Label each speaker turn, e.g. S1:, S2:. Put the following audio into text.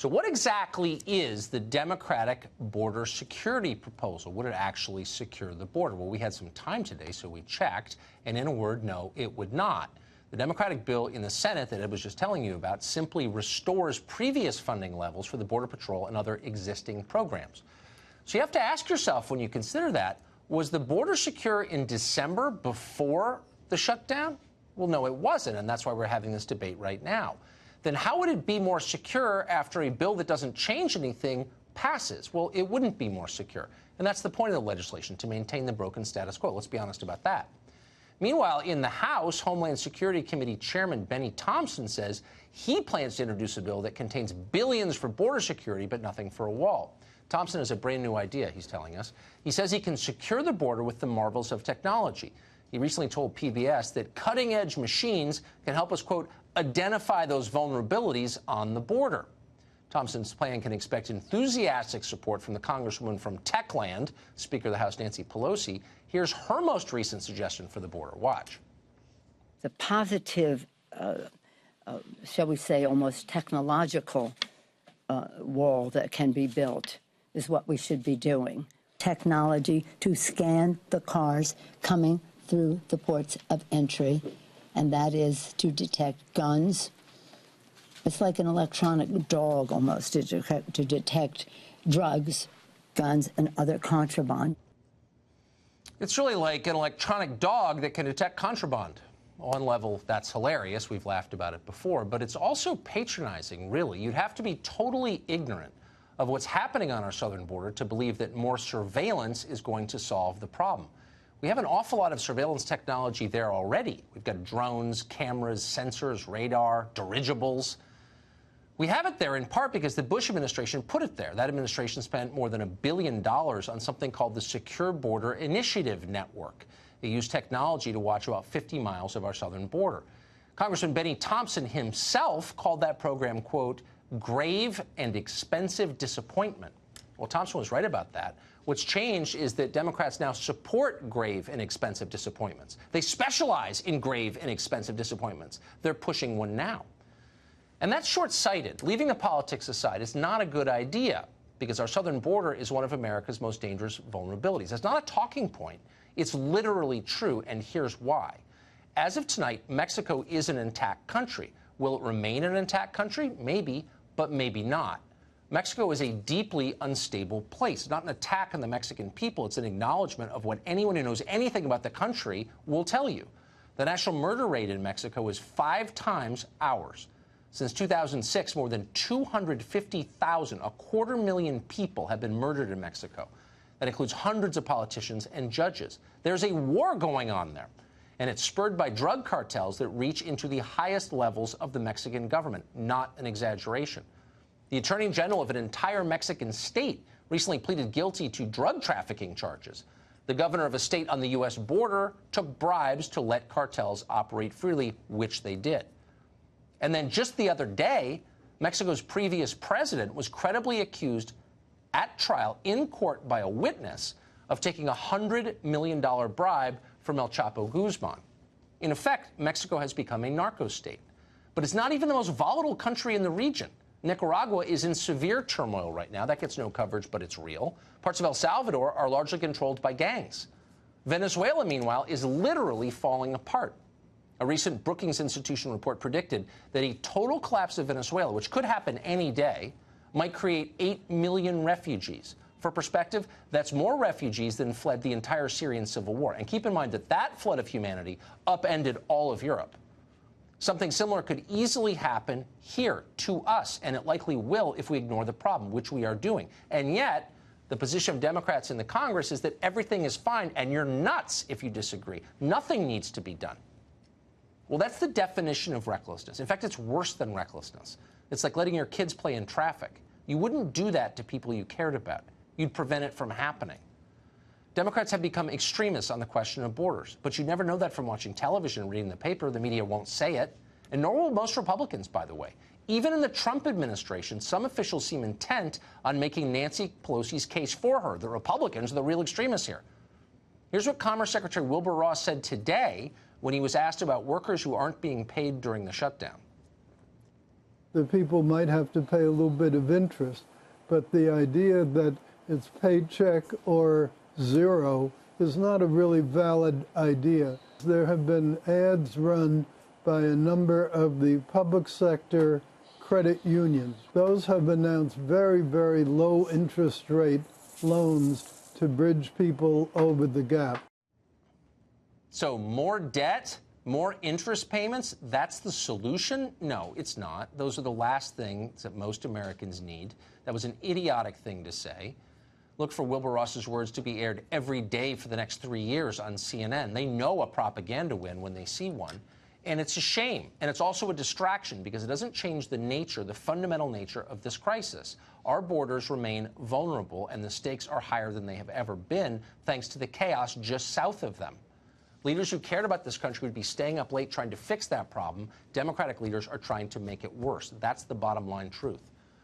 S1: So what exactly is the Democratic border security proposal? Would it actually secure the border? Well, we had some time today, so we checked, and in a word, no, it would not. The Democratic bill in the Senate that I was just telling you about simply restores previous funding levels for the Border Patrol and other existing programs. So you have to ask yourself, when you consider that, was the border secure in December before the shutdown? Well, no, it wasn't, and that's why we're having this debate right now. Then how would it be more secure after a bill that doesn't change anything passes? Well, it wouldn't be more secure. And that's the point of the legislation, to maintain the broken status quo. Let's be honest about that. Meanwhile, in the House, Homeland Security Committee Chairman Benny Thompson says he plans to introduce a bill that contains billions for border security, but nothing for a wall. Thompson has a brand new idea, he's telling us. He says he can secure the border with the marvels of technology. He recently told PBS that cutting-edge machines can help us, quote, identify those vulnerabilities on the border. Thompson's plan can expect enthusiastic support from the congresswoman from Techland, Speaker of the House Nancy Pelosi. Here's her most recent suggestion for the border. Watch.
S2: The positive, shall we say, almost technological wall that can be built is what we should be doing. Technology to scan the cars coming through the ports of entry, and that is to detect guns. It's like an electronic dog almost to detect drugs, guns, and other contraband.
S1: It's really like an electronic dog that can detect contraband. On one level, that's hilarious. We've laughed about it before, but it's also patronizing, really. You'd have to be totally ignorant of what's happening on our southern border to believe that more surveillance is going to solve the problem. We have an awful lot of surveillance technology there already. We've got drones, cameras, sensors, radar, dirigibles. We have it there in part because the Bush administration put it there. That administration spent more than $1 billion on something called the Secure Border Initiative Network. They use technology to watch about 50 miles of our southern border. Congressman Benny Thompson himself called that program, quote, grave and expensive disappointment. Well, Thompson was right about that. What's changed is that Democrats now support grave and expensive disappointments. They specialize in grave and expensive disappointments. They're pushing one now. And that's short-sighted. Leaving the politics aside, it's not a good idea because our southern border is one of America's most dangerous vulnerabilities. That's not a talking point. It's literally true, and here's why. As of tonight, Mexico is an intact country. Will it remain an intact country? Maybe, but maybe not. Mexico is a deeply unstable place. It's not an attack on the Mexican people. It's an acknowledgement of what anyone who knows anything about the country will tell you. The national murder rate in Mexico is 5 times ours. Since 2006, more than 250,000, 250,000 people have been murdered in Mexico. That includes hundreds of politicians and judges. There's a war going on there, and it's spurred by drug cartels that reach into the highest levels of the Mexican government. Not an exaggeration. The Attorney General of an entire Mexican state recently pleaded guilty to drug trafficking charges. The governor of a state on the U.S. border took bribes to let cartels operate freely, which they did. And then just the other day, Mexico's previous president was credibly accused at trial in court by a witness of taking a $100 million bribe from El Chapo Guzman. In effect, Mexico has become a narco state. But it's not even the most volatile country in the region. Nicaragua is in severe turmoil right now. That gets no coverage, but it's real. Parts of El Salvador are largely controlled by gangs. Venezuela, meanwhile, is literally falling apart. A recent Brookings Institution report predicted that a total collapse of Venezuela, which could happen any day, might create 8 million refugees. For perspective, that's more refugees than fled the entire Syrian civil war. And keep in mind that that flood of humanity upended all of Europe. Something similar could easily happen here to us, and it likely will if we ignore the problem, which we are doing. And yet, the position of Democrats in the Congress is that everything is fine, and you're nuts if you disagree. Nothing needs to be done. Well, that's the definition of recklessness. In fact, it's worse than recklessness. It's like letting your kids play in traffic. You wouldn't do that to people you cared about. You'd prevent it from happening. Democrats have become extremists on the question of borders, but you never know that from watching television or reading the paper. The media won't say it, and nor will most Republicans, by the way. Even in the Trump administration, some officials seem intent on making Nancy Pelosi's case for her. The Republicans are the real extremists here. Here's what Commerce Secretary Wilbur Ross said today when he was asked about workers who aren't being paid during the shutdown.
S3: the people might have to pay a little bit of interest. But the idea that it's paycheck or zero is not a really valid idea. There have been ads run by a number of the public sector credit unions. Those have announced very, very low interest rate loans to bridge people over the gap.
S1: So more debt, more interest payments, that's the solution? No, it's not. Those are the last things that most Americans need. That was an idiotic thing to say. Look for Wilbur Ross's words to be aired every day for the next 3 years on CNN. They know a propaganda win when they see one. And it's a shame. And it's also a distraction because it doesn't change the nature, the fundamental nature of this crisis. Our borders remain vulnerable and the stakes are higher than they have ever been thanks to the chaos just south of them. Leaders who cared about this country would be staying up late trying to fix that problem. Democratic leaders are trying to make it worse. That's the bottom line truth.